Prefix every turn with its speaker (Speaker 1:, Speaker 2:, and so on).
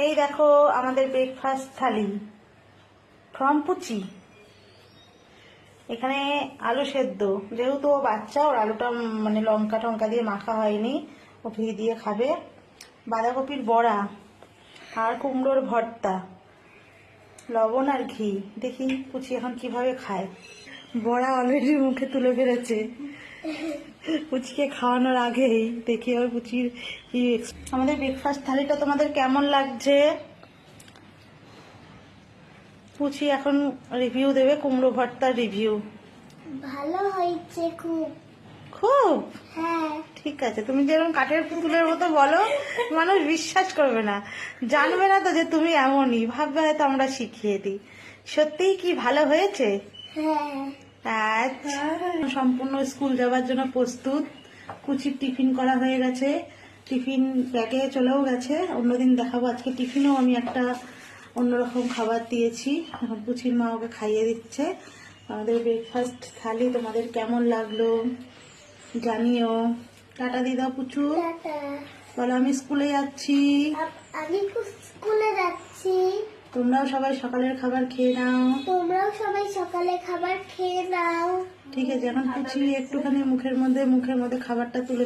Speaker 1: এই দেখো আমাদের ব্রেকফাস্ট থালি ফ্রম পুচি। এখানে আলু সেদ্ধ, যেহেতু ও বাচ্চা, ওর আলুটা মানে লঙ্কা টঙ্কা দিয়ে মাখা হয়নি, ও ঘি দিয়ে খাবে। বাঁধাকপির বড়া আর কুমড়োর ভর্তা, লবণ আর ঘি। দেখি পুচি এখন কিভাবে খায়। বড়া অলরেডি মুখে তুলে ফেলেছে। পুচিকে খাওয়ানোর আগেই দেখি ওর পুচির কি। আমাদের ব্রেকফাস্ট থালিটা তোমাদের কেমন লাগছে? পুচি এখন রিভিউ দেবে কুমড়ো ভর্তার রিভিউ।
Speaker 2: ভালো হয়েছে খুব।
Speaker 1: খুব?
Speaker 2: হ্যাঁ।
Speaker 1: ঠিক আছে, তুমি যেরকম কাঠের পুতুলের মতো বলো, মানুষ বিশ্বাস করবে না, জানবে না তো যে তুমি এমনই, ভাববে হয়তো আমরা শিখিয়ে দিই। সত্যিই কি ভালো হয়েছে?
Speaker 2: হ্যাঁ।
Speaker 1: আচ্ছা, সম্পূর্ণ স্কুল যাওয়ার জন্য প্রস্তুত। কুচির টিফিন করা হয়ে গেছে, টিফিন ব্যাগে চলেও গেছে। অন্যদিন দেখাবো, আজকে টিফিনেও আমি একটা অন্যরকম খাবার দিয়েছি। এখন কুচির মা ওকে খাইয়ে দিচ্ছে। আমাদের ব্রেকফাস্ট থালি তোমাদের কেমন লাগলো জানিও। টাটা দিদা পুচু,
Speaker 2: টাটা।
Speaker 1: বলো আমি স্কুলে যাচ্ছি।
Speaker 2: আমি স্কুলে যাচ্ছি।
Speaker 1: তোমরাও সবাই সকালের খাবার খেয়ে নাও।
Speaker 2: তোমরাও সবাই সকালে খাবার খেয়ে নাও।
Speaker 1: ঠিক আছে, এখন পুচি একটুখানি মুখের মধ্যে খাবারটা তুলে